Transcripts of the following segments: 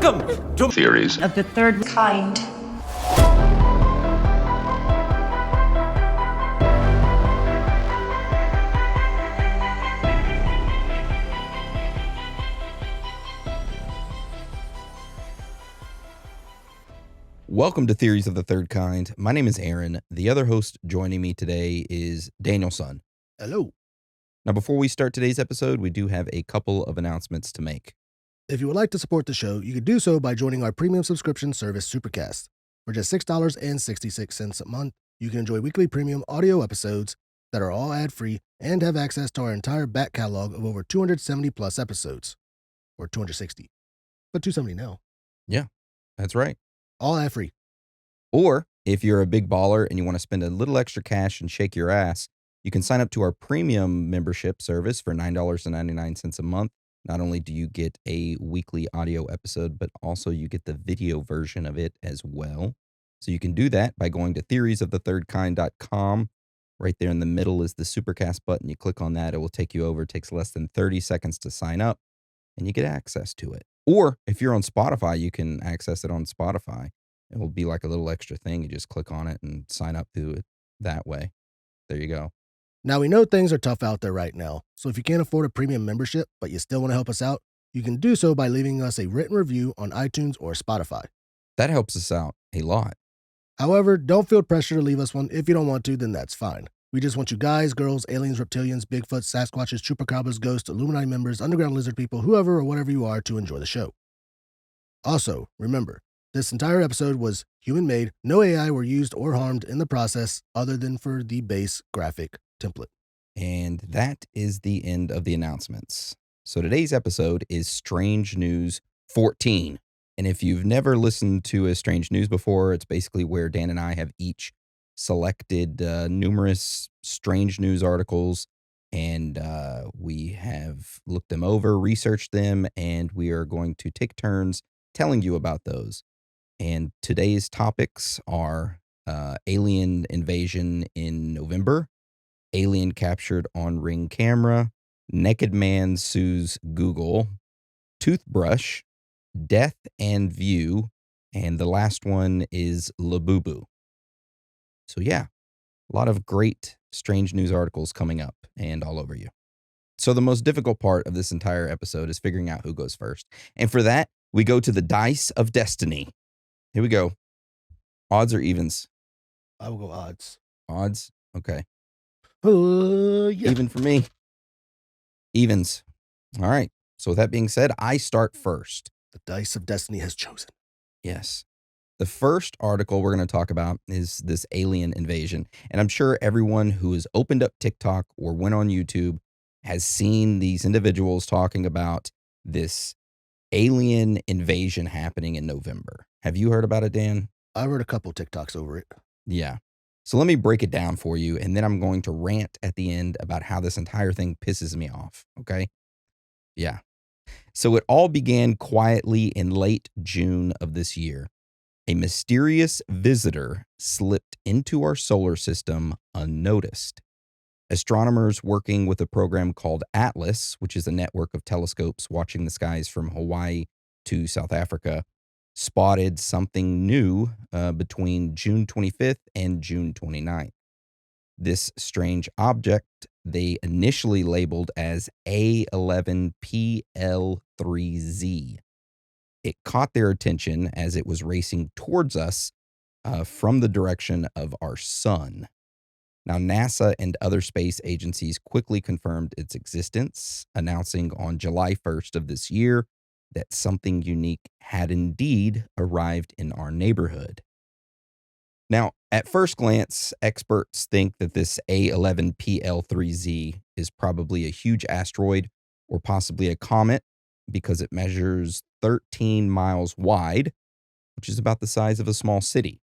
Welcome to Theories of the third kind. Welcome to Theories of the Third Kind. My name is Aaron. The other host joining me today is Danielson. Hello. Now, before we start today's episode, we do have a couple of announcements to make. If you would like to support the show, you could do so by joining our premium subscription service, Supercast. For just $6.66 a month, you can enjoy weekly premium audio episodes that are all ad-free and have access to our entire back catalog of over 270 plus episodes. Or 260. But 270 now. Yeah, that's right. All ad-free. Or if you're a big baller and you want to spend a little extra cash and shake your ass, you can sign up to our premium membership service for $9.99 a month. Not only do you get a weekly audio episode, but also you get the video version of it as well. So you can do that by going to theoriesofthethirdkind.com. Right there in the middle is the Supercast button. You click on that. It will take you over. It takes less than 30 seconds to sign up, and you get access to it. Or if you're on Spotify, you can access it on Spotify. It will be like a little extra thing. You just click on it and sign up to it that way. There you go. Now, we know things are tough out there right now, so if you can't afford a premium membership, but you still want to help us out, you can do so by leaving us a written review on iTunes or Spotify. That helps us out a lot. However, don't feel pressure to leave us one. If you don't want to, then that's fine. We just want you guys, girls, aliens, reptilians, Bigfoot, Sasquatches, Chupacabras, ghosts, Illuminati members, underground lizard people, whoever or whatever you are to enjoy the show. Also, remember, this entire episode was human-made. No AI were used or harmed in the process other than for the base graphic template. And that is the end of the announcements. So today's episode is Strange News 14. And if you've never listened to a Strange News before, it's basically where Dan and I have each selected numerous strange news articles, and we have looked them over, researched them, and we are going to take turns telling you about those. And today's topics are alien invasion in November, alien captured on Ring camera, naked man sues Google, Toothbrush, death and view, and the last one is Labubu. So yeah, a lot of great strange news articles coming up and all over you. So the most difficult part of this entire episode is figuring out who goes first. And for that, we go to the dice of destiny. Here we go. Odds or evens? I will go odds. Odds? Okay. Yeah. Even for me. Evens. All right. So with that being said, I start first. The dice of destiny has chosen. Yes. The first article we're going to talk about is this alien invasion. And I'm sure everyone who has opened up TikTok or went on YouTube has seen these individuals talking about this alien invasion happening in November. Have you heard about it, Dan? I've heard a couple TikToks over it. Yeah. So let me break it down for you, and then I'm going to rant at the end about how this entire thing pisses me off, okay? Yeah. So it all began quietly in late June of this year. A mysterious visitor slipped into our solar system unnoticed. Astronomers working with a program called Atlas, which is a network of telescopes watching the skies from Hawaii to South Africa, spotted something new between June 25th and June 29th. This strange object they initially labeled as A11PL3Z. It caught their attention as it was racing towards us from the direction of our sun. Now, NASA and other space agencies quickly confirmed its existence, announcing on July 1st of this year that something unique had indeed arrived in our neighborhood. Now, at first glance, experts think that this A11PL3Z is probably a huge asteroid or possibly a comet because it measures 13 miles wide, which is about the size of a small city.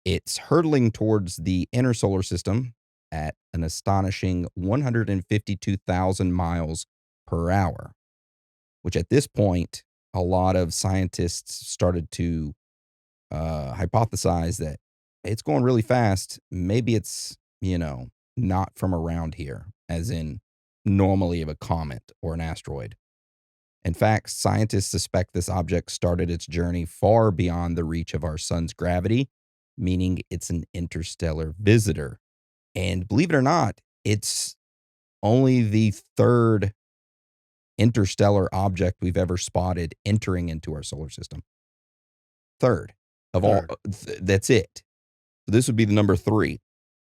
It's hurtling towards the inner solar system at an astonishing 152,000 miles per hour, which at this point, a lot of scientists started to hypothesize that it's going really fast. Maybe it's, not from around here, as in normally of a comet or an asteroid. In fact, scientists suspect this object started its journey far beyond the reach of our sun's gravity, meaning it's an interstellar visitor. And believe it or not, it's only the third interstellar object we've ever spotted entering into our solar system. Third of all, that's it. This would be the number 3.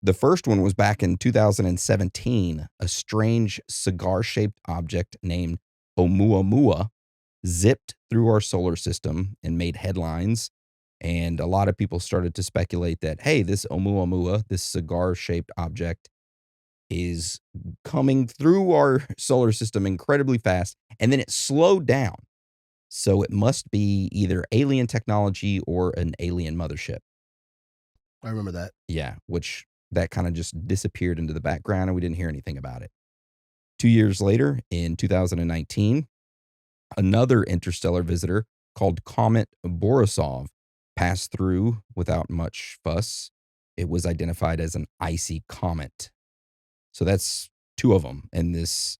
The first one was back in 2017. A strange cigar-shaped object named Oumuamua zipped through our solar system and made headlines. And a lot of people started to speculate that, hey, this Oumuamua, this cigar-shaped object, is coming through our solar system incredibly fast, and then it slowed down. So it must be either alien technology or an alien mothership. I remember that. Yeah, which that kind of just disappeared into the background and we didn't hear anything about it. 2 years later, in 2019, another interstellar visitor called Comet Borisov passed through without much fuss. It was identified as an icy comet. So that's 2 of them. And this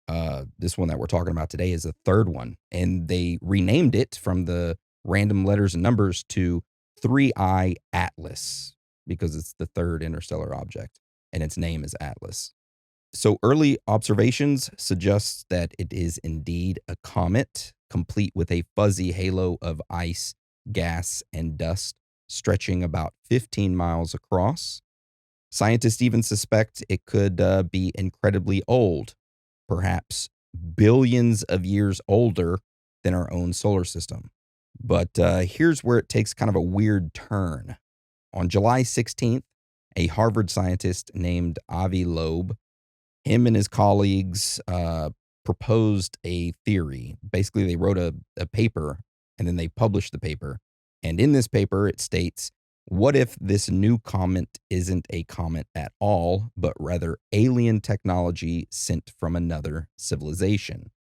one that we're talking about today is the third one. And they renamed it from the random letters and numbers to 3I Atlas because it's the third interstellar object and its name is Atlas. So early observations suggest that it is indeed a comet, complete with a fuzzy halo of ice, gas, and dust stretching about 15 miles across. Scientists even suspect it could be incredibly old, perhaps billions of years older than our own solar system. But here's where it takes kind of a weird turn. On July 16th, a Harvard scientist named Avi Loeb, him and his colleagues proposed a theory. Basically, they wrote a paper and then they published the paper. And in this paper, it states, what if this new comet isn't a comet at all, but rather alien technology sent from another civilization?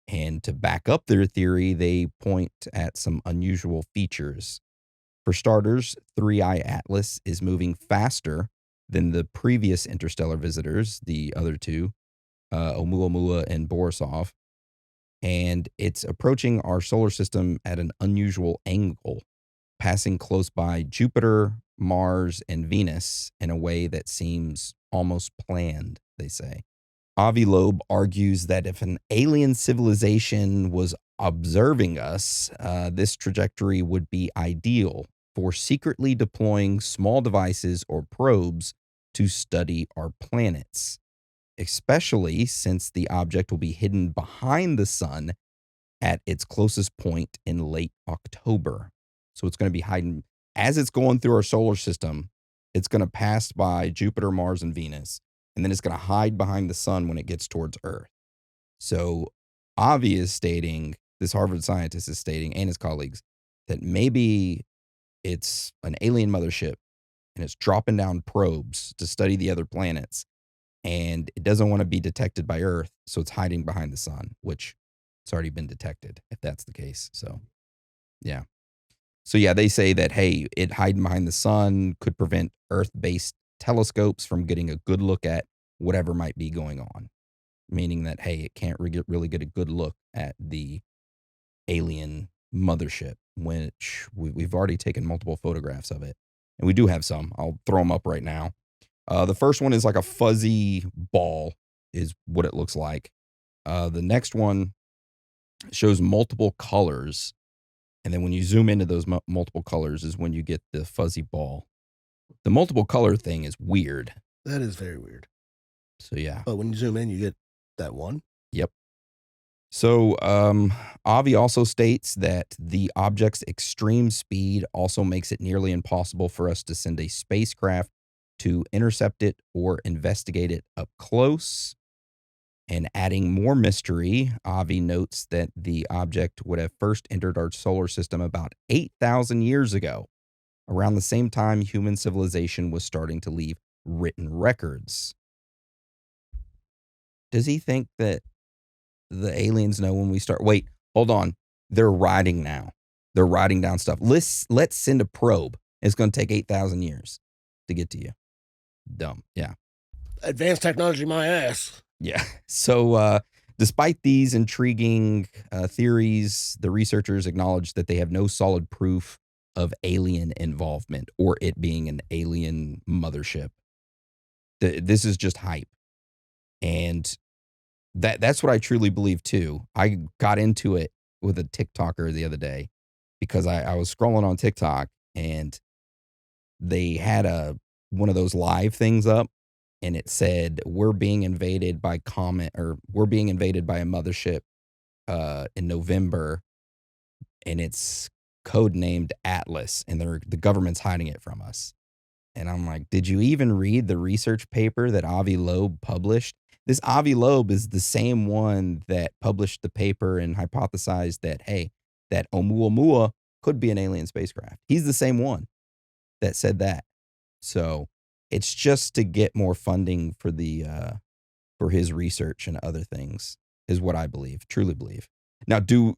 And to back up their theory, they point at some unusual features. For starters, 3I Atlas is moving faster than the previous interstellar visitors, the other 2, Oumuamua and Borisov. And it's approaching our solar system at an unusual angle, passing close by Jupiter, Mars, and Venus in a way that seems almost planned, they say. Avi Loeb argues that if an alien civilization was observing us, this trajectory would be ideal for secretly deploying small devices or probes to study our planets, especially since the object will be hidden behind the sun at its closest point in late October. So it's going to be hiding as it's going through our solar system. It's going to pass by Jupiter, Mars, and Venus, and then it's going to hide behind the sun when it gets towards Earth. So Avi is stating, this Harvard scientist is stating, and his colleagues, that maybe it's an alien mothership and it's dropping down probes to study the other planets, and it doesn't want to be detected by Earth, so it's hiding behind the sun, which it's already been detected, if that's the case. So, yeah. So, yeah, they say that, hey, it hiding behind the sun could prevent Earth-based telescopes from getting a good look at whatever might be going on, meaning that, hey, it can't really get a good look at the alien mothership, which we've already taken multiple photographs of it. And we do have some. I'll throw them up right now. The first one is like a fuzzy ball is what it looks like. The next one shows multiple colors. And then when you zoom into those multiple colors is when you get the fuzzy ball. The multiple color thing is weird. That is very weird. So, yeah. But when you zoom in, you get that one? Yep. So, Avi also states that the object's extreme speed also makes it nearly impossible for us to send a spacecraft to intercept it or investigate it up close. And adding more mystery, Avi notes that the object would have first entered our solar system about 8,000 years ago, around the same time human civilization was starting to leave written records. Does he think that the aliens know when we start? Wait, hold on. They're writing now. They're writing down stuff. Let's send a probe. It's going to take 8,000 years to get to you. Dumb. Yeah. Advanced technology, my ass. Yeah. So Despite these intriguing theories, the researchers acknowledge that they have no solid proof of alien involvement or it being an alien mothership. This is just hype. And that's what I truly believe too. I got into it with a TikToker the other day because I was scrolling on TikTok and they had one of those live things up and it said, we're being invaded by we're being invaded by a mothership in November, and it's codenamed Atlas, and the government's hiding it from us. And I'm like, did you even read the research paper that Avi Loeb published? This Avi Loeb is the same one that published the paper and hypothesized that, hey, that Oumuamua could be an alien spacecraft. He's the same one that said that. So it's just to get more funding for for his research and other things is what I believe, truly believe. Now, do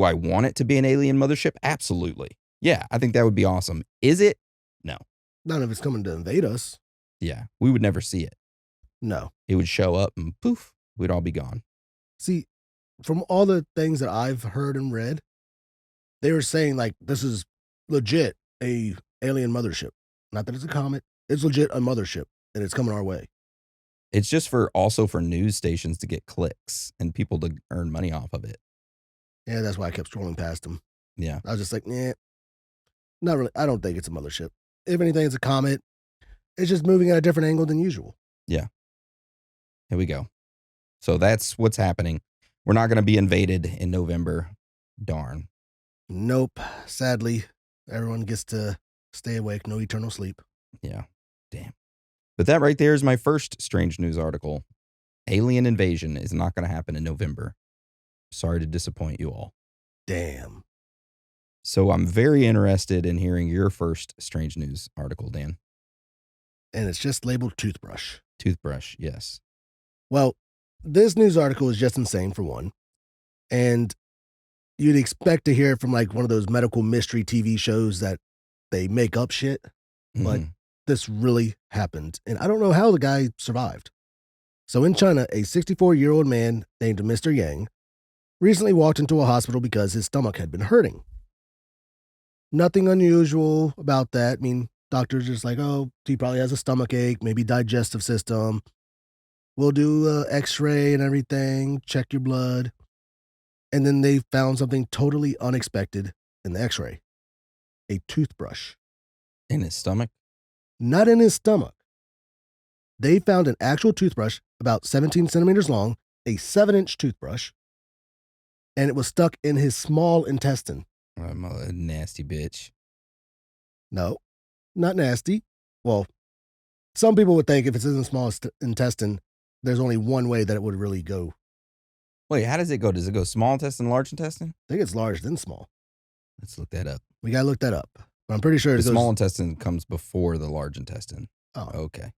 I want it to be an alien mothership? Absolutely. Yeah, I think that would be awesome. Is it? No. Not if it's coming to invade us. Yeah, we would never see it. No. It would show up and poof, we'd all be gone. See, from all the things that I've heard and read, they were saying like this is legit a alien mothership. Not that it's a comet. It's legit a mothership, and it's coming our way. It's just also for news stations to get clicks and people to earn money off of it. Yeah, that's why I kept scrolling past them. Yeah. I was just like, not really. I don't think it's a mothership. If anything, it's a comet. It's just moving at a different angle than usual. Yeah. Here we go. So that's what's happening. We're not going to be invaded in November. Darn. Nope. Sadly, everyone gets to stay awake. No eternal sleep. Yeah. Damn. But that right there is my first strange news article. Alien invasion is not going to happen in November. Sorry to disappoint you all. Damn. So I'm very interested in hearing your first strange news article, Dan. And it's just labeled Toothbrush. Toothbrush, yes. Well, this news article is just insane for one. And you'd expect to hear it from like one of those medical mystery TV shows that they make up shit. But this really happened. And I don't know how the guy survived. So in China, a 64-year-old man named Mr. Yang recently walked into a hospital because his stomach had been hurting. Nothing unusual about that. I mean, doctors just like, oh, he probably has a stomach ache, maybe digestive system. We'll do an x-ray and everything, check your blood. And then they found something totally unexpected in the x-ray. A toothbrush. In his stomach? Not in his stomach. They found an actual toothbrush about 17 centimeters long, a 7-inch toothbrush, and it was stuck in his small intestine. I'm a nasty bitch. No, not nasty. Well, some people would think if it's in the small intestine, there's only one way that it would really go. Wait, how does it go? Does it go small intestine, large intestine? I think it's large then small. Let's look that up. We got to look that up. But I'm pretty sure the small intestine comes before the large intestine. Oh. Okay.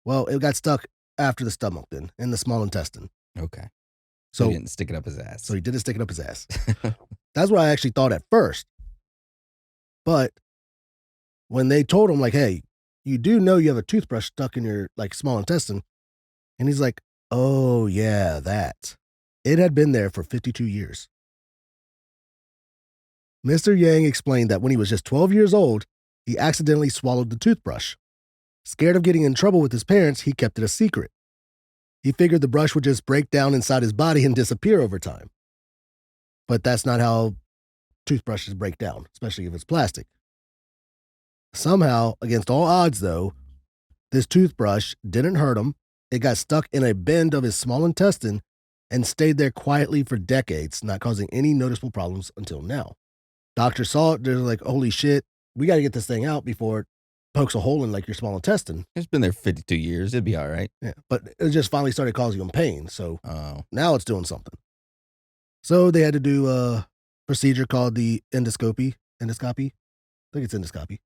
Well, it got stuck after the stomach then, in the small intestine. Okay. So he didn't stick it up his ass. So he didn't stick it up his ass. That's what I actually thought at first. But when they told him, like, hey, you do know you have a toothbrush stuck in your, like, small intestine. And he's like, oh, yeah, that. It had been there for 52 years. Mr. Yang explained that when he was just 12 years old, he accidentally swallowed the toothbrush. Scared of getting in trouble with his parents, he kept it a secret. He figured the brush would just break down inside his body and disappear over time. But that's not how toothbrushes break down, especially if it's plastic. Somehow, against all odds though, this toothbrush didn't hurt him. It got stuck in a bend of his small intestine and stayed there quietly for decades, not causing any noticeable problems until now. Doctors saw it, they're like, holy shit, we got to get this thing out before it pokes a hole in like your small intestine. It's been there 52 years. It'd be all right. Yeah, but it just finally started causing him pain. So now it's doing something. So they had to do a procedure called the endoscopy. Endoscopy? I think it's endoscopy.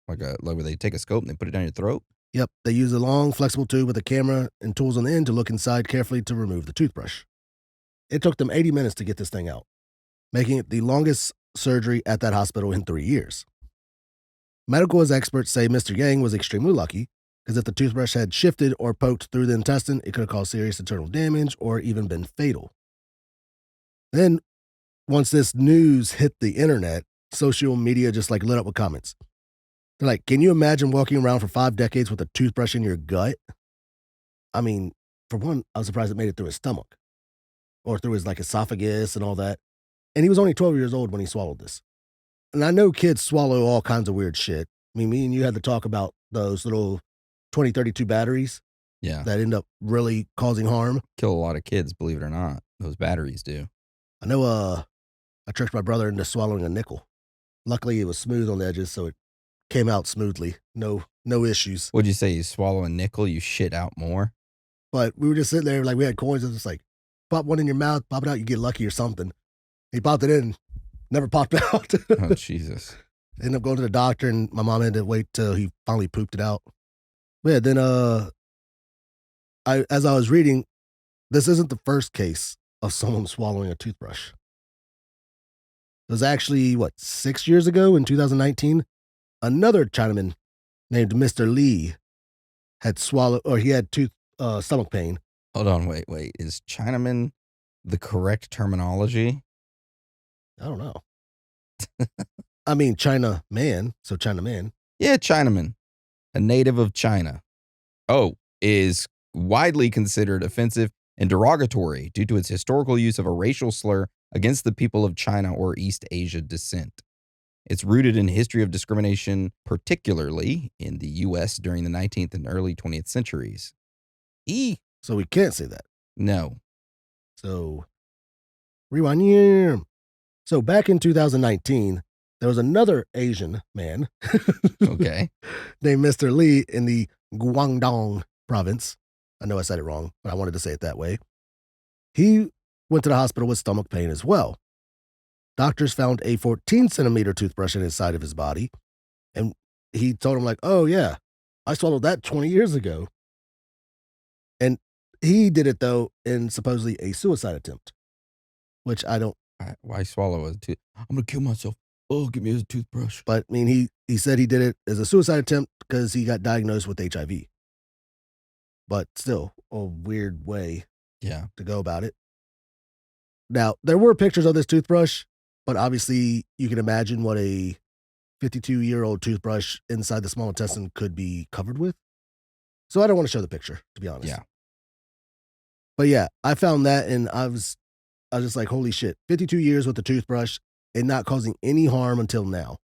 Like where they take a scope and they put it down your throat? Yep. They use a long, flexible tube with a camera and tools on the end to look inside carefully to remove the toothbrush. It took them 80 minutes to get this thing out, making it the longest surgery at that hospital in 3 years. Medical experts say Mr. Yang was extremely lucky Because if the toothbrush had shifted or poked through the intestine, it could have caused serious internal damage or even been fatal. Then, once this news hit the internet, social media just like lit up with comments. They're like, can you imagine walking around for 5 decades with a toothbrush in your gut? I mean, for one, I was surprised it made it through his stomach or through his like esophagus and all that. And he was only 12 years old when he swallowed this. And I know kids swallow all kinds of weird shit. I mean, me and you had to talk about those little 2032 batteries Yeah. that end up really causing harm. Kill a lot of kids, believe it or not. Those batteries do. I know I tricked my brother into swallowing a nickel. Luckily, it was smooth on the edges, so it came out smoothly. No issues. What'd you say? You swallow a nickel, you shit out more? But we were just sitting there like we had coins. It was just like, pop one in your mouth, pop it out, you get lucky or something. He popped it in, never popped out. Oh, Jesus. Ended up going to the doctor, and my mom had to wait till he finally pooped it out. But yeah, then as I was reading, this isn't the first case of someone swallowing a toothbrush. It was actually, 6 years ago in 2019, another Chinaman named Mr. Lee had swallowed, or he had stomach pain. Hold on, wait. Is Chinaman the correct terminology? I don't know. I mean, China man, so China man. Yeah, Chinaman, a native of China. Oh, is widely considered offensive and derogatory due to its historical use of a racial slur against the people of China or East Asia descent. It's rooted in history of discrimination, particularly in the U.S. during the 19th and early 20th centuries. So we can't say that. No. So, rewind here. So back in 2019, there was another Asian man Okay. named Mr. Lee in the Guangdong province. I know I said it wrong, but I wanted to say it that way. He went to the hospital with stomach pain as well. Doctors found a 14-centimeter toothbrush in his side of his body, and he told him, like, oh, yeah, I swallowed that 20 years ago. And he did it, though, in supposedly a suicide attempt, which I don't. Why swallow a tooth? I'm going to kill myself. Oh, give me a toothbrush. But, I mean, he said he did it as a suicide attempt because he got diagnosed with HIV. But still, a weird way to go about it. Now, there were pictures of this toothbrush, but obviously you can imagine what a 52-year-old toothbrush inside the small intestine could be covered with. So I don't want to show the picture, to be honest. Yeah. But yeah, I found that, and I was just like, holy shit, 52 years with the toothbrush and not causing any harm until now.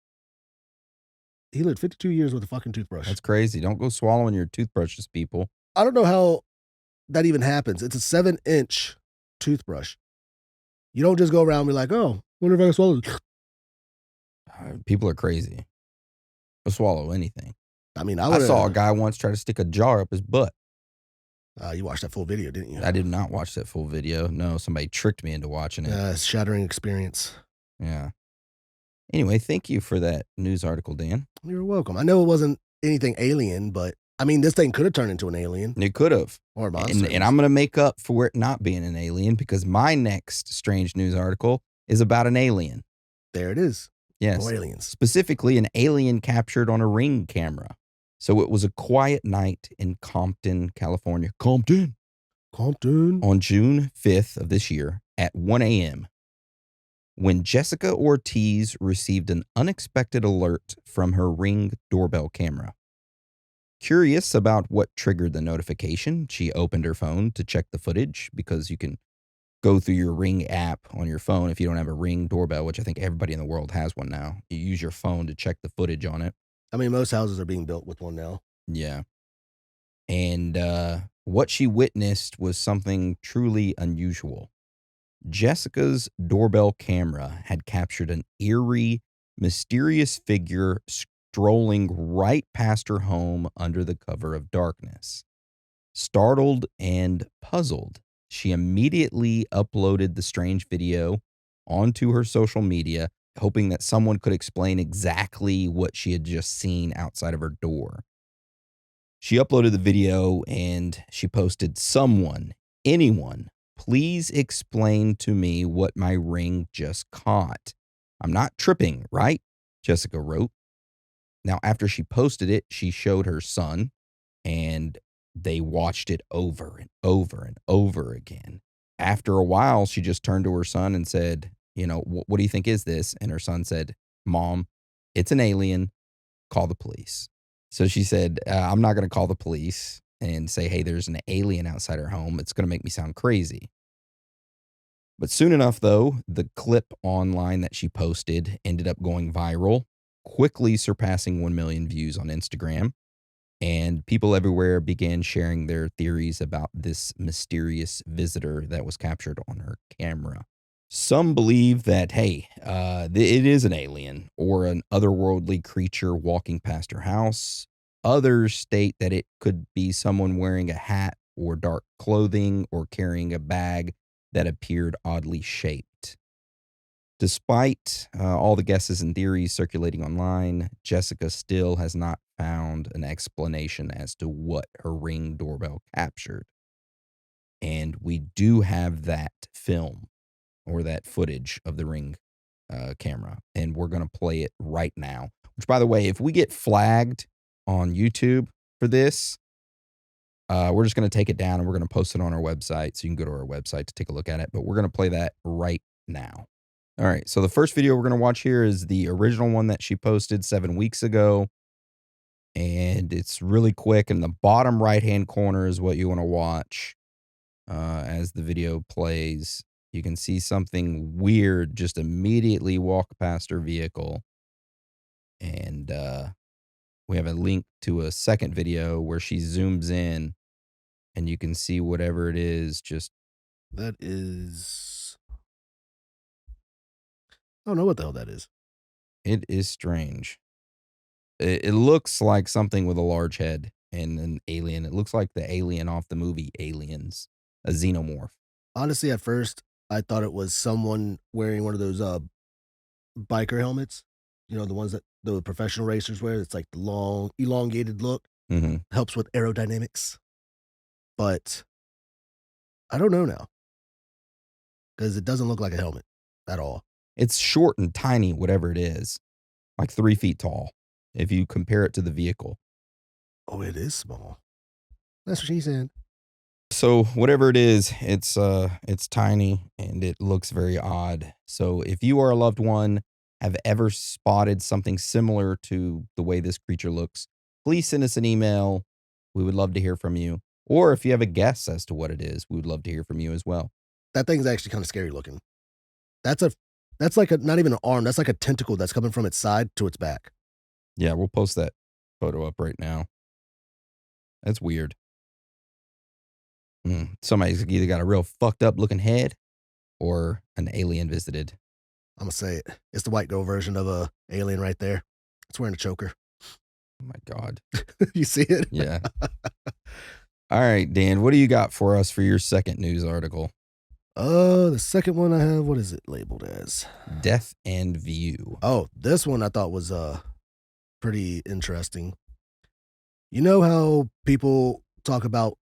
He lived 52 years with a fucking toothbrush. That's crazy. Don't go swallowing your toothbrushes, people. I don't know how that even happens. It's a 7-inch toothbrush. You don't just go around and be like, oh, wonder if I can swallow it. People are crazy. They'll swallow anything. I mean, I saw a guy once try to stick a jar up his butt. You watched that full video, didn't you? I did not watch that full video. No, somebody tricked me into watching it. It's a shattering experience. Yeah. Anyway, thank you for that news article, Dan. You're welcome. I know it wasn't anything alien, but I mean, this thing could have turned into an alien. It could have. Or a monster. And I'm going to make up for it not being an alien because my next strange news article is about an alien. There it is. Yes. More aliens. Specifically, an alien captured on a Ring camera. So it was a quiet night in Compton, California. Compton. On June 5th of this year at 1 a.m. when Jessica Ortiz received an unexpected alert from her Ring doorbell camera. Curious about what triggered the notification, she opened her phone to check the footage because you can go through your Ring app on your phone if you don't have a Ring doorbell, which I think everybody in the world has one now. You use your phone to check the footage on it. I mean, most houses are being built with one now. Yeah. And what she witnessed was something truly unusual. Jessica's doorbell camera had captured an eerie, mysterious figure strolling right past her home under the cover of darkness. Startled and puzzled, she immediately uploaded the strange video onto her social media, hoping that someone could explain exactly what she had just seen outside of her door. She uploaded the video and she posted, "Someone, anyone, please explain to me what my Ring just caught. I'm not tripping, right?" Jessica wrote. Now, after she posted it, she showed her son, and they watched it over and over and over again. After a while, she just turned to her son and said, what do you think is this? And her son said, Mom, it's an alien. Call the police. So she said, I'm not going to call the police and say, hey, there's an alien outside her home. It's going to make me sound crazy. But soon enough, though, the clip online that she posted ended up going viral, quickly surpassing 1 million views on Instagram. And people everywhere began sharing their theories about this mysterious visitor that was captured on her camera. Some believe that, hey, it is an alien or an otherworldly creature walking past her house. Others state that it could be someone wearing a hat or dark clothing or carrying a bag that appeared oddly shaped. Despite all the guesses and theories circulating online, Jessica still has not found an explanation as to what her Ring doorbell captured. And we do have that film or that footage of the Ring camera, and we're going to play it right now. Which, by the way, if we get flagged on YouTube for this, we're just going to take it down and we're going to post it on our website. So you can go to our website to take a look at it. But we're going to play that right now. All right. So the first video we're going to watch here is the original one that she posted 7 weeks ago. And it's really quick. In the bottom right-hand corner is what you want to watch as the video plays. You can see something weird just immediately walk past her vehicle. And we have a link to a second video where she zooms in and you can see whatever it is. That is... I don't know what the hell that is. It is strange. It looks like something with a large head and an alien. It looks like the alien off the movie Aliens, a xenomorph. Honestly, at first, I thought it was someone wearing one of those biker helmets. You know, the ones that the professional racers wear. It's like the long, elongated look. Mm-hmm. Helps with aerodynamics. But I don't know now. Because it doesn't look like a helmet at all. It's short and tiny, whatever it is. Like 3 feet tall, if you compare it to the vehicle. Oh, it is small. That's what she said. So whatever it is, it's tiny and it looks very odd. So if you or a loved one have ever spotted something similar to the way this creature looks, please send us an email. We would love to hear from you. Or if you have a guess as to what it is, we would love to hear from you as well. That thing's actually kind of scary looking. That's like not even an arm. That's like a tentacle that's coming from its side to its back. Yeah, we'll post that photo up right now. That's weird. Somebody's either got a real fucked up looking head or an alien visited. I'm going to say it. It's the white girl version of a alien right there. It's wearing a choker. Oh my God. You see it? Yeah. All right, Dan, what do you got for us for your second news article? The second one I have, what is it labeled as? Death and View. Oh, this one I thought was pretty interesting. You know how people talk about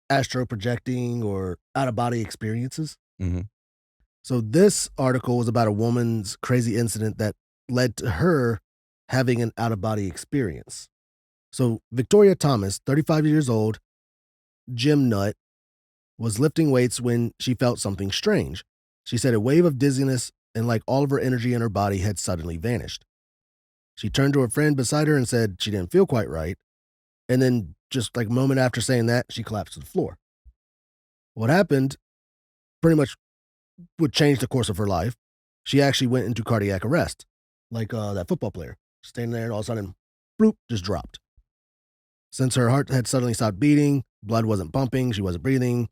astro projecting or out of body experiences? Mm-hmm. So this article was about a woman's crazy incident that led to her having an out of body experience. So Victoria Thomas, 35 years old, gym nut, was lifting weights when she felt something strange. She said a wave of dizziness and like all of her energy in her body had suddenly vanished. She turned to her friend beside her and said she didn't feel quite right. And then just like a moment after saying that, she collapsed to the floor. What happened pretty much would change the course of her life. She actually went into cardiac arrest, like that football player, standing there and all of a sudden, bloop, just dropped. Since her heart had suddenly stopped beating, blood wasn't pumping, she wasn't breathing,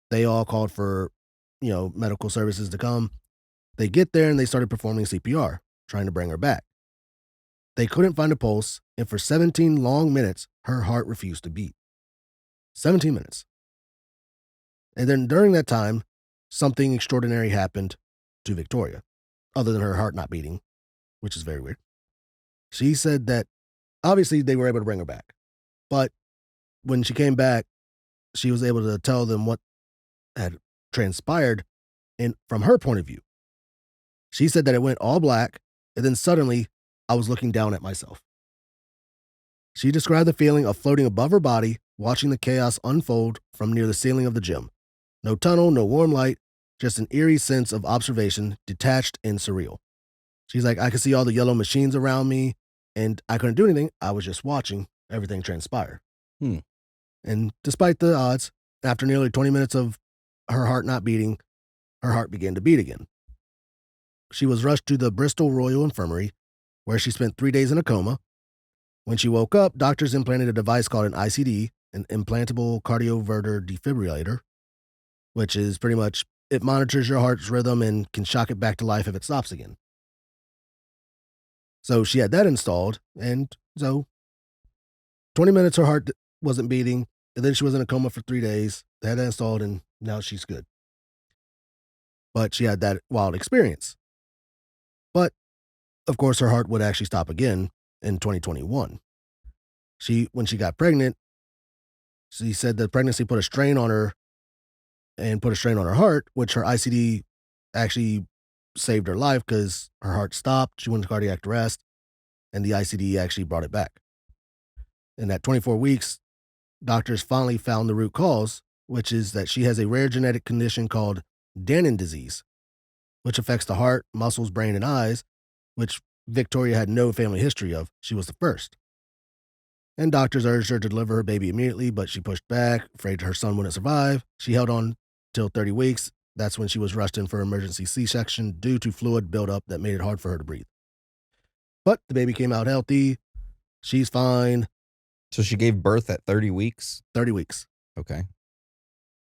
they all called for, medical services to come. They get there and they started performing CPR, trying to bring her back. They couldn't find a pulse, and for 17 long minutes, her heart refused to beat. 17 minutes. And then during that time, something extraordinary happened to Victoria, other than her heart not beating, which is very weird. She said that obviously they were able to bring her back, but when she came back, she was able to tell them what had transpired and from her point of view. She said that it went all black, and then suddenly I was looking down at myself. She described the feeling of floating above her body, watching the chaos unfold from near the ceiling of the gym. No tunnel, no warm light, just an eerie sense of observation, detached and surreal. She's like, I could see all the yellow machines around me, and I couldn't do anything. I was just watching everything transpire. Hmm. And despite the odds, after nearly 20 minutes of her heart not beating, her heart began to beat again. She was rushed to the Bristol Royal Infirmary, where she spent 3 days in a coma. When she woke up, doctors implanted a device called an ICD, an implantable cardioverter defibrillator, which is pretty much, it monitors your heart's rhythm and can shock it back to life if it stops again. So she had that installed, and so 20 minutes her heart wasn't beating, and then she was in a coma for 3 days. They had that installed, and now she's good. But she had that wild experience. But, of course, her heart would actually stop again in 2021. When she got pregnant, she said that pregnancy put a strain on her and put a strain on her heart, which her ICD actually saved her life because her heart stopped. She went into cardiac arrest, and the ICD actually brought it back. In that 24 weeks, doctors finally found the root cause, which is that she has a rare genetic condition called Danon disease, which affects the heart, muscles, brain, and eyes, which Victoria had no family history of. She was the first. And doctors urged her to deliver her baby immediately, but she pushed back, afraid her son wouldn't survive. She held on till 30 weeks. That's when she was rushed in for emergency C-section due to fluid buildup that made it hard for her to breathe. But the baby came out healthy. She's fine. So she gave birth at 30 weeks? 30 weeks. Okay.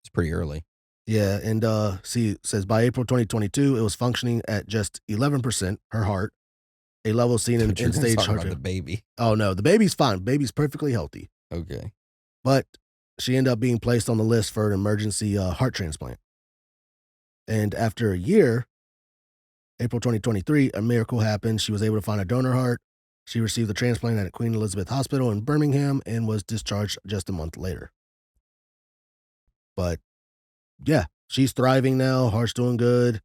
It's pretty early. Yeah, and see, it says by April 2022, it was functioning at just 11%, her heart, a level seen in end-stage heart about failure. the baby. Oh, no, the baby's fine. Baby's perfectly healthy. Okay. But she ended up being placed on the list for an emergency heart transplant. And after a year, April 2023, a miracle happened. She was able to find a donor heart. She received the transplant at Queen Elizabeth Hospital in Birmingham and was discharged just a month later. But yeah, she's thriving now. Heart's doing good.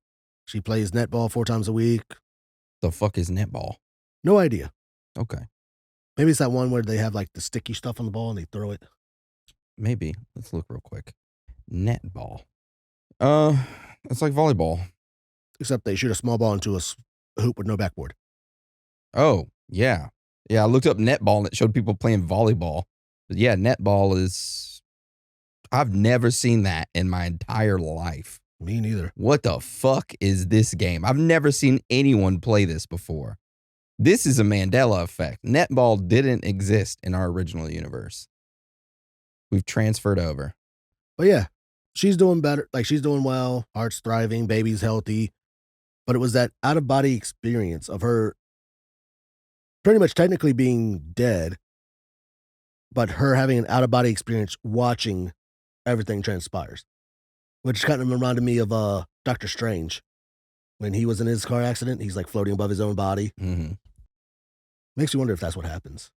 She plays netball 4 times a week. The fuck is netball? No idea. Okay. Maybe it's that one where they have like the sticky stuff on the ball and they throw it. Maybe. Let's look real quick. Netball. It's like volleyball. Except they shoot a small ball into a hoop with no backboard. Oh, yeah. Yeah, I looked up netball and it showed people playing volleyball. But yeah, netball is... I've never seen that in my entire life. Me neither. What the fuck is this game? I've never seen anyone play this before. This is a Mandela effect. Netball didn't exist in our original universe. We've transferred over. But yeah, she's doing better. Like, she's doing well. Heart's thriving. Baby's healthy. But it was that out-of-body experience of her pretty much technically being dead, but her having an out-of-body experience watching everything transpires. Which kind of reminded me of Dr. Strange. When he was in his car accident, he's like floating above his own body. Mm-hmm. Makes you wonder if that's what happens.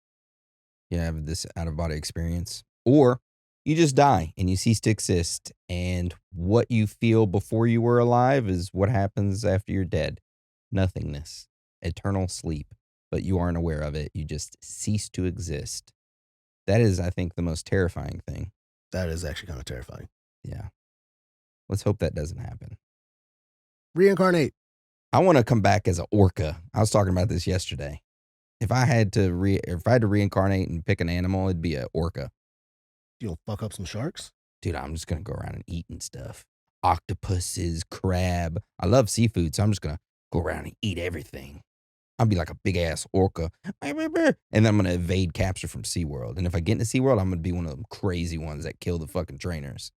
You have this out-of-body experience. Or you just die and you cease to exist. And what you feel before you were alive is what happens after you're dead. Nothingness. Eternal sleep. But you aren't aware of it. You just cease to exist. That is, I think, the most terrifying thing. That is actually kind of terrifying. Yeah. Let's hope that doesn't happen. Reincarnate. I want to come back as an orca. I was talking about this yesterday. If I had to reincarnate and pick an animal, it'd be an orca. You'll fuck up some sharks? Dude, I'm just going to go around and eating stuff. Octopuses, crab. I love seafood, so I'm just going to go around and eat everything. I'll be like a big ass orca. And then I'm going to evade capture from SeaWorld. And if I get into SeaWorld, I'm going to be one of them crazy ones that kill the fucking trainers.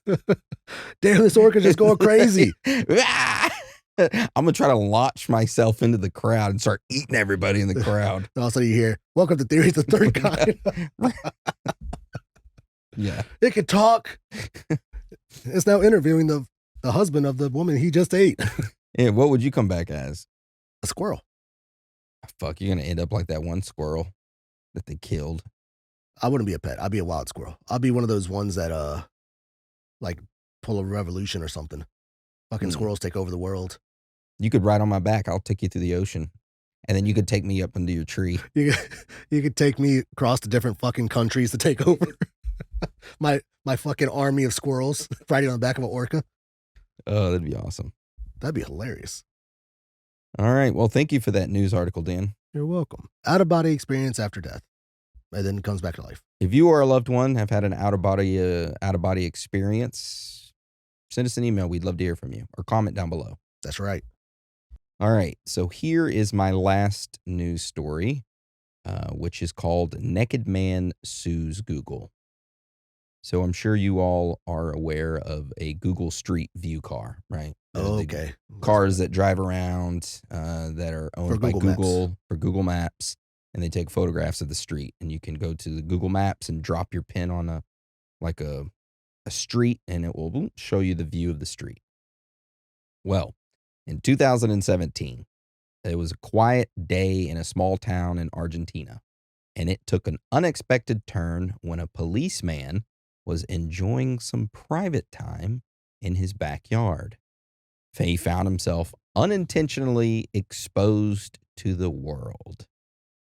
Damn, this orca's just going crazy. I'm going to try to launch myself into the crowd and start eating everybody in the crowd. And also you hear, welcome to Theories of the Third Kind. Yeah. It can talk. It's now interviewing the husband of the woman he just ate. Yeah, what would you come back as? A squirrel. Fuck, you're going to end up like that one squirrel that they killed. I wouldn't be a pet. I'd be a wild squirrel. I'll be one of those ones that, like, pull a revolution or something. Fucking squirrels take over the world. You could ride on my back. I'll take you through the ocean. And then you could take me up into your tree. You could take me across to different fucking countries to take over. my fucking army of squirrels riding on the back of an orca. Oh, that'd be awesome. That'd be hilarious. All right. Well, thank you for that news article, Dan. You're welcome. Out-of-body experience after death. And then it comes back to life. If you or a loved one have had an out-of-body experience, send us an email. We'd love to hear from you. Or comment down below. That's right. All right. So here is my last news story, which is called Naked Man Sues Google. So I'm sure you all are aware of a Google Street View car, right? Okay. Cars that drive around that are owned by Google for Google Maps, and they take photographs of the street. And you can go to the Google Maps and drop your pin on a street, and it will show you the view of the street. Well, in 2017, it was a quiet day in a small town in Argentina, and it took an unexpected turn when a policeman was enjoying some private time in his backyard. He found himself unintentionally exposed to the world.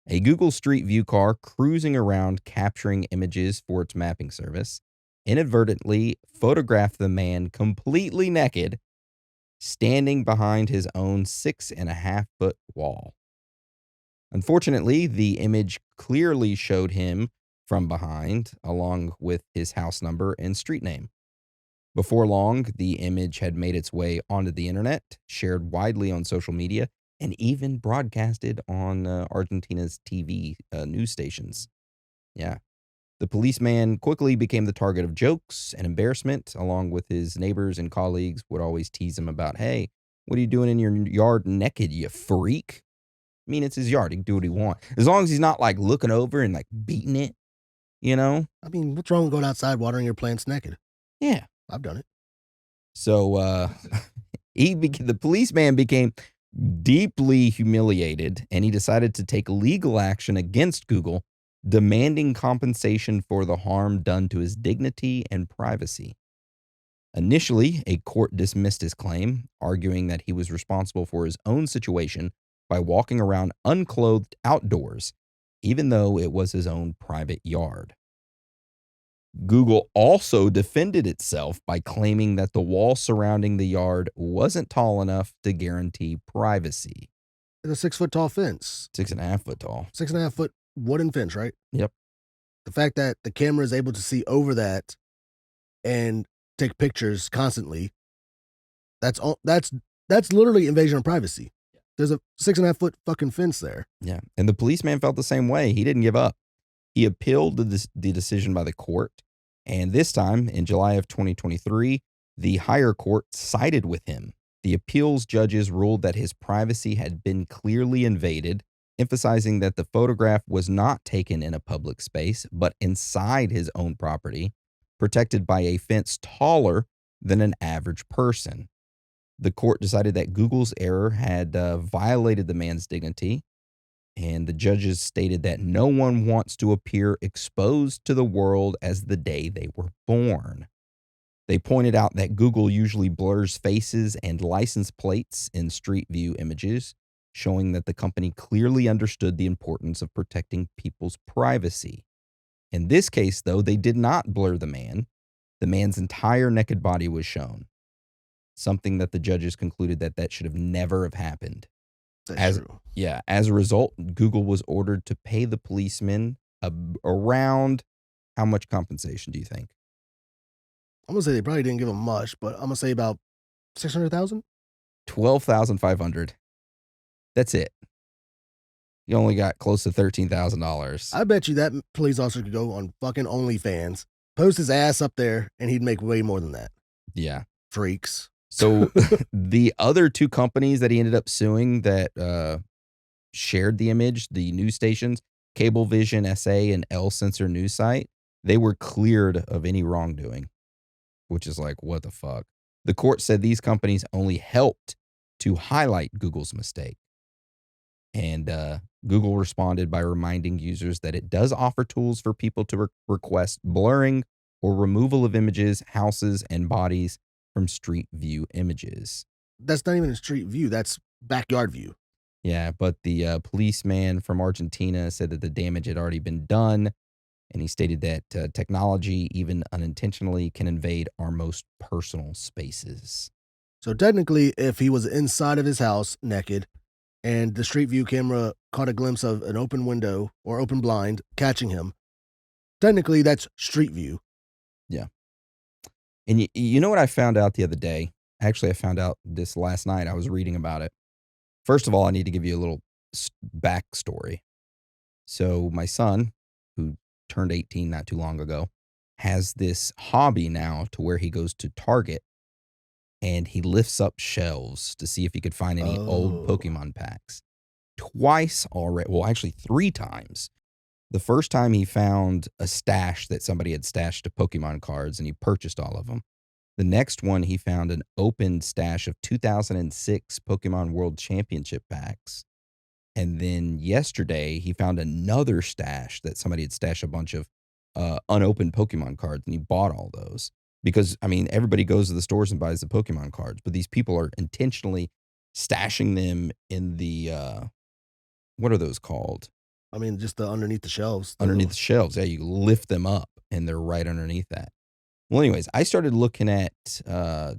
A Google Street View car cruising around capturing images for its mapping service inadvertently photographed the man completely naked, standing behind his own 6.5-foot wall. Unfortunately, the image clearly showed him from behind, along with his house number and street name. Before long, the image had made its way onto the internet, shared widely on social media, and even broadcasted on Argentina's TV news stations. Yeah. The policeman quickly became the target of jokes and embarrassment, along with his neighbors and colleagues would always tease him about, hey, what are you doing in your yard naked, you freak? I mean, it's his yard. He can do what he wants. As long as he's not like looking over and like beating it, you know? I mean, what's wrong with going outside watering your plants naked? Yeah. I've done it. So the policeman became deeply humiliated, and he decided to take legal action against Google, demanding compensation for the harm done to his dignity and privacy. Initially, a court dismissed his claim, arguing that he was responsible for his own situation by walking around unclothed outdoors, even though it was his own private yard. Google also defended itself by claiming that the wall surrounding the yard wasn't tall enough to guarantee privacy. It's a 6-foot tall fence. 6.5 foot tall. 6.5 foot wooden fence, right? Yep. The fact that the camera is able to see over that and take pictures constantly, that's literally invasion of privacy. There's a 6.5 foot fucking fence there. Yeah. And the policeman felt the same way. He didn't give up. He appealed the decision by the court. And this time, in July of 2023, the higher court sided with him. The appeals judges ruled that his privacy had been clearly invaded, emphasizing that the photograph was not taken in a public space, but inside his own property, protected by a fence taller than an average person. The court decided that Google's error had violated the man's dignity, and the judges stated that no one wants to appear exposed to the world as the day they were born. They pointed out that Google usually blurs faces and license plates in Street View images, showing that the company clearly understood the importance of protecting people's privacy. In this case, though, they did not blur the man. The man's entire naked body was shown, something that the judges concluded that should have never have happened. That's true. Yeah, as a result, Google was ordered to pay the policeman around how much compensation do you think? I'm going to say they probably didn't give him much, but I'm going to say about $600,000? $12,500. That's it. You only got close to $13,000. I bet you that police officer could go on fucking OnlyFans, post his ass up there, and he'd make way more than that. Yeah. Freaks. So the other two companies that he ended up suing that shared the image, the news stations, Cablevision SA and L Censor News Site, they were cleared of any wrongdoing, which is like, what the fuck? The court said these companies only helped to highlight Google's mistake. And Google responded by reminding users that it does offer tools for people to request blurring or removal of images, houses, and bodies from Street View images. That's not even a Street View. That's backyard view. Yeah, but the policeman from Argentina said that the damage had already been done, and he stated that technology, even unintentionally, can invade our most personal spaces. So technically, if he was inside of his house naked and the street view camera caught a glimpse of an open window or open blind catching him, technically that's street view. Yeah. And you know what I found out the other day? Actually, I found out this last night. I was reading about it. First of all, I need to give you a little backstory. So, my son, who turned 18 not too long ago, has this hobby now to where he goes to Target and he lifts up shelves to see if he could find any old Oh, Pokemon packs. Twice already, well, actually, three times. The first time he found a stash that somebody had stashed of Pokemon cards and he purchased all of them. The next one, he found an open stash of 2006 Pokemon World Championship packs. And then yesterday, he found another stash that somebody had stashed a bunch of unopened Pokemon cards, and he bought all those. Because, I mean, everybody goes to the stores and buys the Pokemon cards, but these people are intentionally stashing them in the, what are those called? I mean, just the underneath the shelves. Underneath the shelves. Yeah, you lift them up, and they're right underneath that. Well, anyways, I started looking at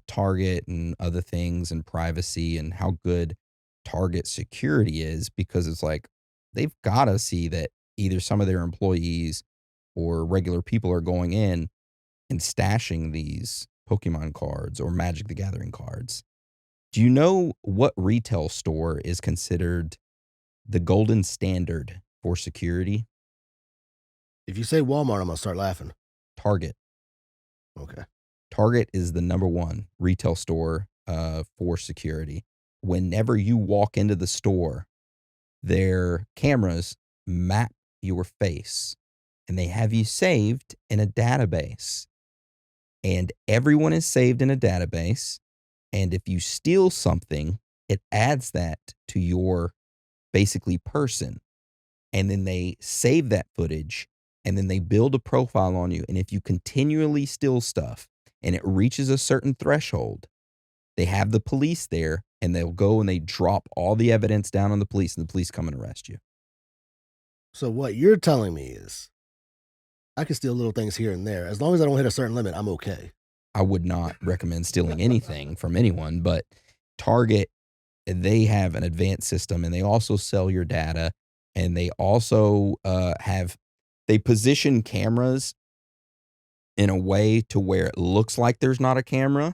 Target and other things and privacy and how good Target security is because it's like they've got to see that either some of their employees or regular people are going in and stashing these Pokemon cards or Magic the Gathering cards. Do you know what retail store is considered the golden standard for security? If you say Walmart, I'm gonna start laughing. Target. Okay. Target is the number one retail store for security. Whenever you walk into the store, their cameras map your face and they have you saved in a database. And everyone is saved in a database. And if you steal something, it adds that to your basically person. And then they save that footage and then they build a profile on you. And if you continually steal stuff and it reaches a certain threshold, they have the police there and they'll go and they drop all the evidence down on the police and the police come and arrest you. So what you're telling me is I can steal little things here and there. As long as I don't hit a certain limit, I'm okay. I would not recommend stealing anything from anyone, but Target, they have an advanced system and they also sell your data and they also they position cameras in a way to where it looks like there's not a camera.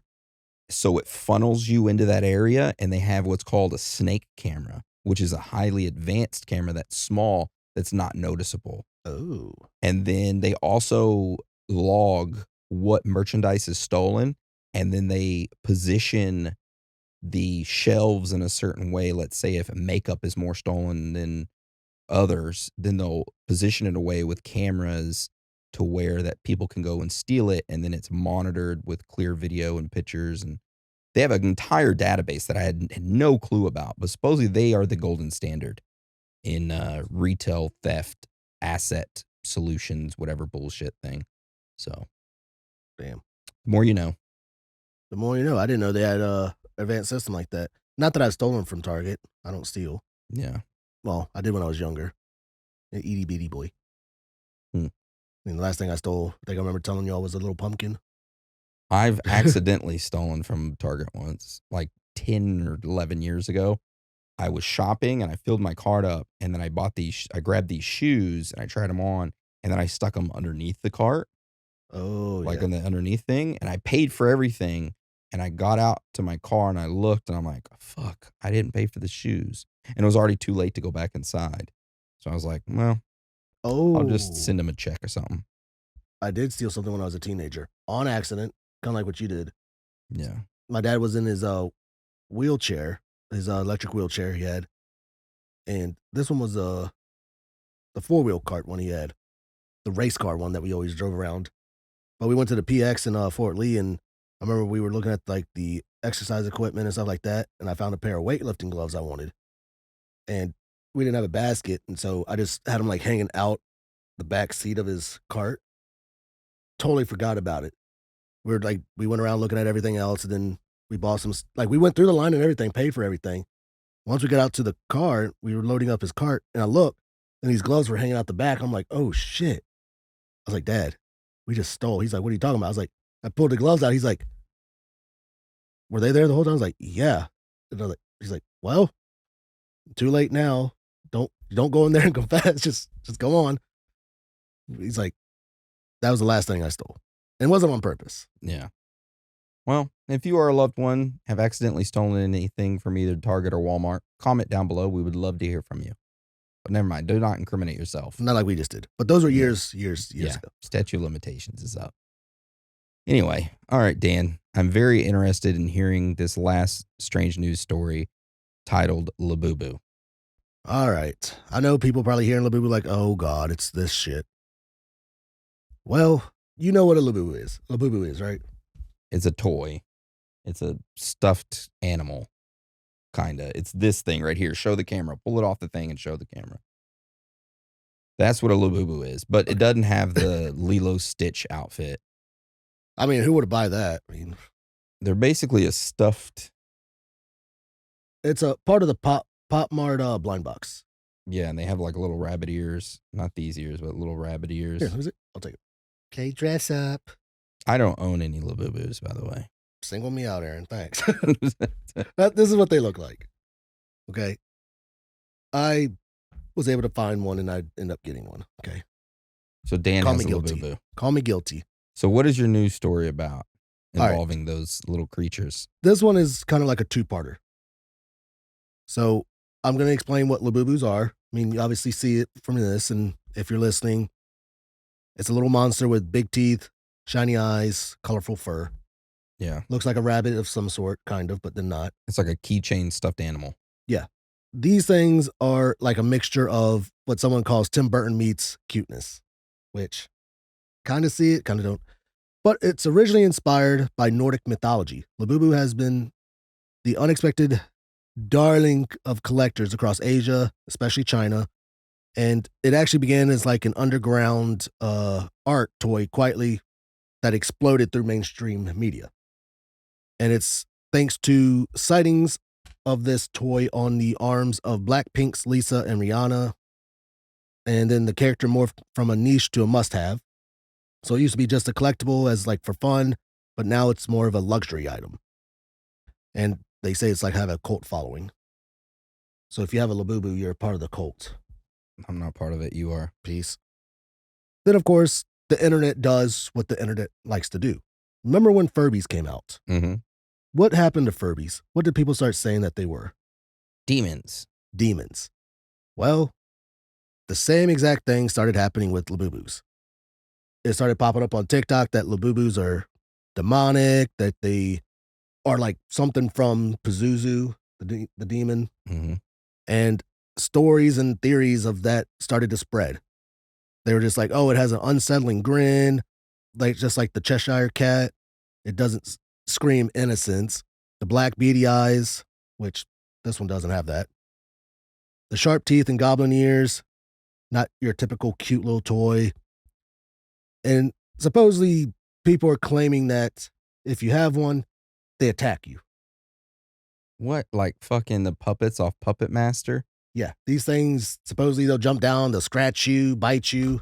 So it funnels you into that area and they have what's called a snake camera, which is a highly advanced camera that's small, that's not noticeable. Oh. And then they also log what merchandise is stolen and then they position the shelves in a certain way. Let's say if makeup is more stolen than others, then they'll position it away with cameras to where that people can go and steal it, and then it's monitored with clear video and pictures, and they have an entire database that I had no clue about, but supposedly they are the golden standard in retail theft, asset solutions, whatever bullshit thing. So, Damn. the more you know. The more you know. I didn't know they had a advanced system like that. Not that I've stolen from Target. I don't steal. Yeah. Well, I did when I was younger. An itty bitty boy. Hmm. I mean, the last thing I stole, I think I remember telling y'all, was a little pumpkin. I've accidentally stolen from Target once, like 10 or 11 years ago. I was shopping and I filled my cart up and then I bought I grabbed these shoes and I tried them on and then I stuck them underneath the cart, Oh, like yeah. on the underneath thing. And I paid for everything and I got out to my car and I looked and I'm like, fuck, I didn't pay for the shoes. And it was already too late to go back inside. So I was like, well, I'll just Oh, send them a check or something. I did steal something when I was a teenager on accident, kind of like what you did. Yeah. My dad was in his wheelchair, his electric wheelchair he had, and this one was the four-wheel cart one he had, the race car one that we always drove around. But we went to the PX in Fort Lee, and I remember we were looking at like the exercise equipment and stuff like that, and I found a pair of weightlifting gloves I wanted, and we didn't have a basket, and so I just had them like hanging out the back seat of his cart. Totally forgot about it. We went around looking at everything else, and then we bought some. Like we went through the line and everything, paid for everything, Once we got out to the car, we were loading up his cart, and I looked, and these gloves were hanging out the back. I'm like, oh shit. I was like, Dad, we just stole. He's like, what are you talking about? I was like, I pulled the gloves out. He's like, were they there the whole time? I was like, yeah. And I was like, he's like, well, too late now. Don't go in there and confess. Just go on. He's like, that was the last thing I stole. And it wasn't on purpose. Yeah. Well, if you or a loved one have accidentally stolen anything from either Target or Walmart, comment down below. We would love to hear from you. But never mind. Do not incriminate yourself. Not like we just did. But those were years ago. Statute of limitations is up. Anyway, all right, Dan. I'm very interested in hearing this last strange news story titled Labubu. All right. I know people probably hearing Labubu like, oh God, it's this shit. Well, you know what a Labubu is. Labubu is, right? It's a toy. It's a stuffed animal, kind of. It's this thing right here. Show the camera. Pull it off the thing and show the camera. That's what a Labubu is, but it doesn't have the Lilo Stitch outfit. I mean, who would buy that? I mean, they're basically a stuffed. It's a part of the Pop Mart blind box. Yeah, and they have like little rabbit ears. Not these ears, but little rabbit ears. Here, who's it? I'll take it. Okay, dress up. I don't own any Labubus, by the way. Single me out, Aaron. Thanks. This is what they look like. Okay. I was able to find one, and I ended up getting one. Okay. So Dan has a Labubu. Call me guilty. So what is your news story about involving those little creatures? This one is kind of like a two-parter. So I'm going to explain what Labubus are. I mean, you obviously see it from this, and if you're listening, it's a little monster with big teeth, shiny eyes, colorful fur. Yeah. Looks like a rabbit of some sort, kind of, but then not. It's like a keychain stuffed animal. Yeah. These things are like a mixture of what someone calls Tim Burton meets cuteness, which kind of see it, kind of don't. But it's originally inspired by Nordic mythology. Labubu has been the unexpected darling of collectors across Asia, especially China. And it actually began as like an underground art toy quietly that exploded through mainstream media. And it's thanks to sightings of this toy on the arms of Blackpink's Lisa and Rihanna. And then the character morphed from a niche to a must-have. So it used to be just a collectible as like for fun, but now it's more of a luxury item. And they say it's like have a cult following. So if you have a Labubu, you're a part of the cult. I'm not part of it. You are. Peace. Then, of course, the internet does what the internet likes to do. Remember when Furbies came out? Mm-hmm. What happened to Furbies? What did people start saying that they were? Demons. Demons. Well, the same exact thing started happening with Labubus. It started popping up on TikTok that Labubus are demonic, that they are like something from Pazuzu, the demon. Mm-hmm. And stories and theories of that started to spread. They were just like, oh, it has an unsettling grin, like just like the Cheshire cat. It doesn't scream innocence. The black beady eyes, which this one doesn't have that. The sharp teeth and goblin ears, not your typical cute little toy. And supposedly people are claiming that if you have one, they attack you. What, like fucking the puppets off Puppet Master? Yeah, these things, supposedly they'll jump down, they'll scratch you, bite you.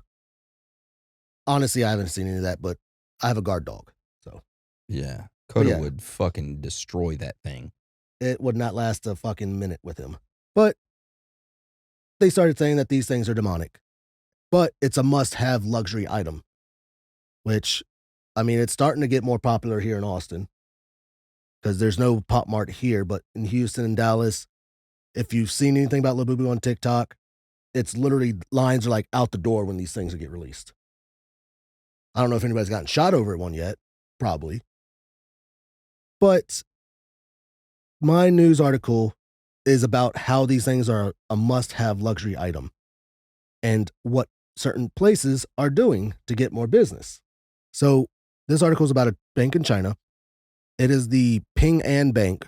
Honestly, I haven't seen any of that, but I have a guard dog, so. Yeah, Coda would fucking destroy that thing. It would not last a fucking minute with him. But they started saying that these things are demonic. But it's a must-have luxury item, which, I mean, it's starting to get more popular here in Austin because there's no Pop Mart here, but in Houston and Dallas, if you've seen anything about Labubu on TikTok, it's literally lines are like out the door when these things get released. I don't know if anybody's gotten shot over at one yet. Probably. But my news article is about how these things are a must-have luxury item and what certain places are doing to get more business. So this article is about a bank in China. It is the Ping An Bank.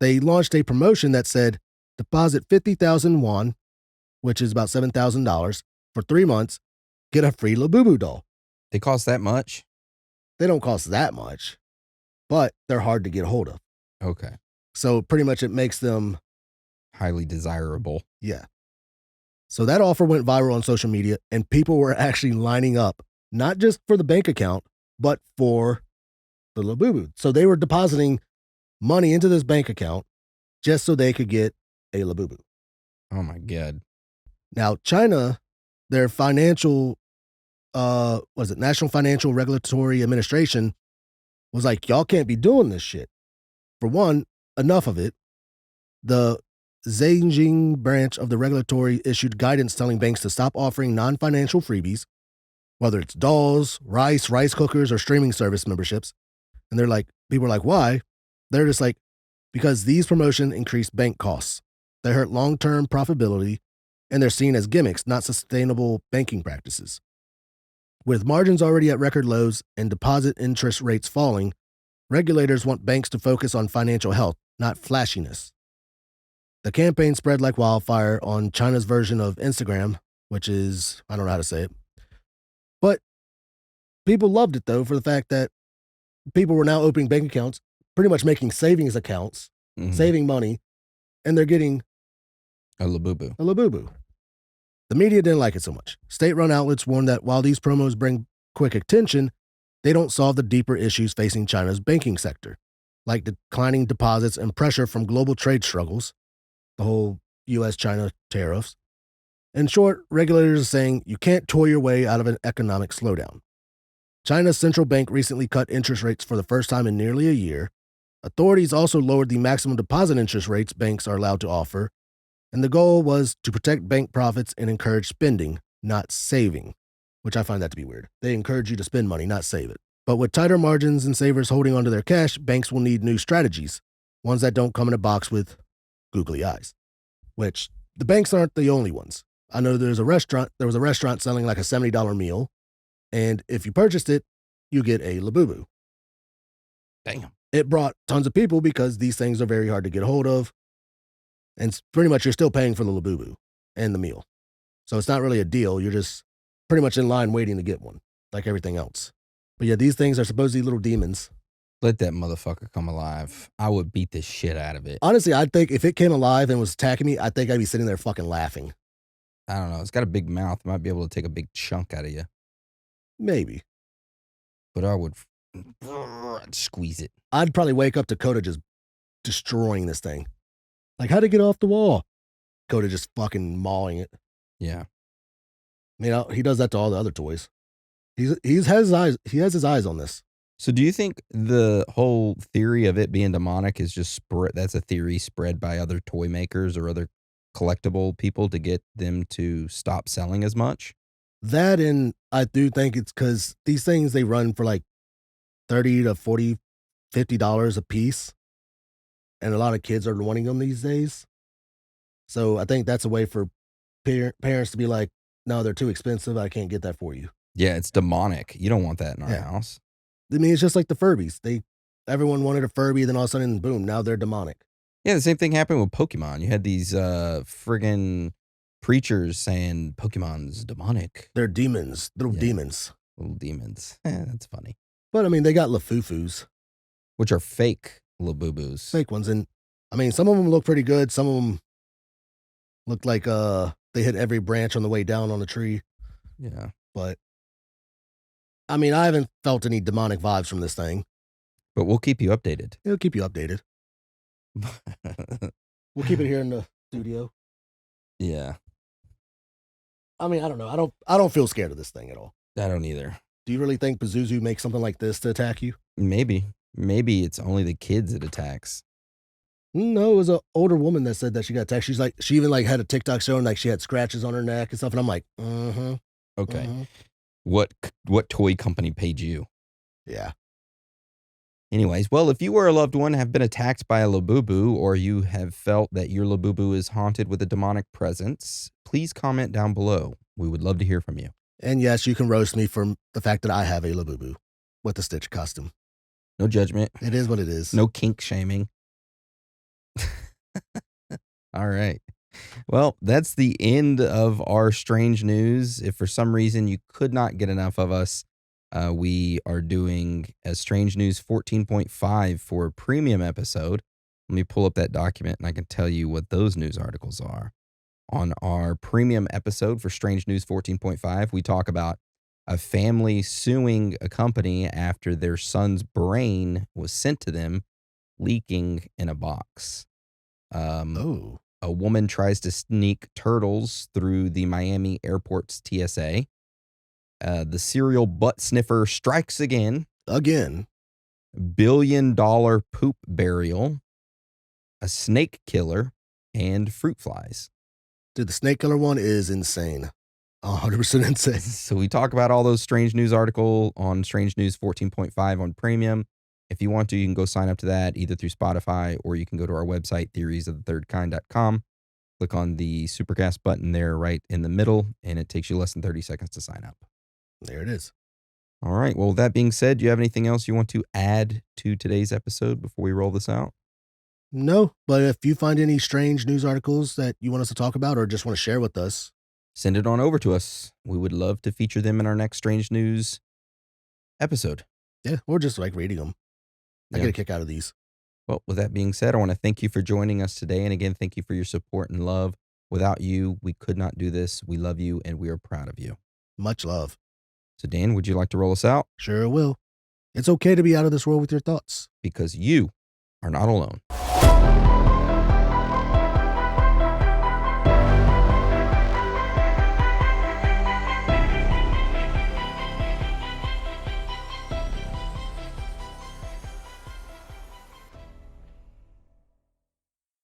They launched a promotion that said deposit 50,000 won, which is about $7,000 for 3 months, get a free Labubu doll. They cost that much? They don't cost that much, but they're hard to get a hold of. Okay. So pretty much it makes them highly desirable. Yeah. So that offer went viral on social media, and people were actually lining up, not just for the bank account, but for the Labubu. So they were depositing money into this bank account just so they could get a Labubu. Oh my God. Now, China, their financial, National Financial Regulatory Administration was like, y'all can't be doing this shit. For one, enough of it. The Zhejiang branch of the regulatory issued guidance telling banks to stop offering non-financial freebies, whether it's dolls, rice cookers, or streaming service memberships. And they're like, people are like, why? They're just like, because these promotions increase bank costs. They hurt long-term profitability, and they're seen as gimmicks, not sustainable banking practices. With margins already at record lows and deposit interest rates falling, regulators want banks to focus on financial health, not flashiness. The campaign spread like wildfire on China's version of Instagram, which is, I don't know how to say it. But people loved it, though, for the fact that people were now opening bank accounts, pretty much making savings accounts, saving money, and they're getting a Labubu. The media didn't like it so much. State-run outlets warned that while these promos bring quick attention, they don't solve the deeper issues facing China's banking sector, like declining deposits and pressure from global trade struggles, the whole U.S.-China tariffs. In short, regulators are saying you can't toy your way out of an economic slowdown. China's central bank recently cut interest rates for the first time in nearly a year. Authorities also lowered the maximum deposit interest rates banks are allowed to offer, and the goal was to protect bank profits and encourage spending, not saving, which I find that to be weird. They encourage you to spend money, not save it. But with tighter margins and savers holding onto their cash, banks will need new strategies, ones that don't come in a box with googly eyes, which the banks aren't the only ones. I know there was a restaurant selling like a $70 meal, and if you purchased it, you get a Labubu. Damn. It brought tons of people because these things are very hard to get a hold of, and pretty much you're still paying for the Labubu and the meal. So it's not really a deal. You're just pretty much in line waiting to get one, like everything else. But yeah, these things are supposedly little demons. Let that motherfucker come alive. I would beat the shit out of it. Honestly, I think if it came alive and was attacking me, I think I'd be sitting there fucking laughing. I don't know. It's got a big mouth. It might be able to take a big chunk out of you. Maybe. But I would squeeze it. I'd probably wake up to Coda just destroying this thing. Like, how'd it get off the wall? Coda just fucking mauling it. Yeah. You know, he does that to all the other toys. He has his eyes on this. So do you think the whole theory of it being demonic is just that's a theory spread by other toy makers or other collectible people to get them to stop selling as much? That, and I do think it's because these things, they run for like $30 to $40, $50 a piece. And a lot of kids are wanting them these days. So I think that's a way for parents to be like, no, they're too expensive. I can't get that for you. Yeah, it's demonic. You don't want that in our house. I mean, it's just like the Furbies. Everyone wanted a Furby, then all of a sudden, boom, now they're demonic. Yeah, the same thing happened with Pokemon. You had these friggin' preachers saying Pokemon's demonic. They're demons, little demons. Little demons. That's funny. But I mean, they got Lafufus, which are fake Labubus. Fake ones. And I mean, some of them look pretty good. Some of them look like they hit every branch on the way down on the tree. Yeah. But I mean, I haven't felt any demonic vibes from this thing. But we'll keep you updated. It'll keep you updated. We'll keep it here in the studio. Yeah. I mean, I don't know. I don't feel scared of this thing at all. I don't either. Do you really think Pazuzu makes something like this to attack you? Maybe it's only the kids it attacks. No, it was an older woman that said that she got attacked. She even like had a TikTok showing like she had scratches on her neck and stuff. And I'm like, Okay. What toy company paid you? Yeah. Anyways, well, if you or a loved one have been attacked by a Labubu, or you have felt that your Labubu is haunted with a demonic presence, please comment down below. We would love to hear from you. And yes, you can roast me for the fact that I have a Labubu with the Stitch costume. No judgment. It is what it is. No kink shaming. All right. Well, that's the end of our strange news. If for some reason you could not get enough of us, we are doing a Strange News 14.5 for a premium episode. Let me pull up that document and I can tell you what those news articles are. On our premium episode for Strange News 14.5, we talk about a family suing a company after their son's brain was sent to them leaking in a box. Oh. A woman tries to sneak turtles through the Miami airport's TSA. The serial butt sniffer strikes again. Again. $1 billion poop burial. A snake killer. And fruit flies. Dude, the snake killer one is insane. 100% insane. So we talk about all those strange news article on Strange News 14.5 on premium. If you want to, you can go sign up to that either through Spotify or you can go to our website, theoriesofthethirdkind.com. Click on the Supercast button there right in the middle, and it takes you less than 30 seconds to sign up. There it is. All right. Well, that being said, do you have anything else you want to add to today's episode before we roll this out? No, but if you find any strange news articles that you want us to talk about or just want to share with us, send it on over to us. We would love to feature them in our next Strange News episode. Yeah, or just like reading them. I get a kick out of these. Well, with that being said, I want to thank you for joining us today. And again, thank you for your support and love. Without you, we could not do this. We love you and we are proud of you. Much love. So, Dan, would you like to roll us out? Sure will. It's okay to be out of this world with your thoughts. Because you are not alone.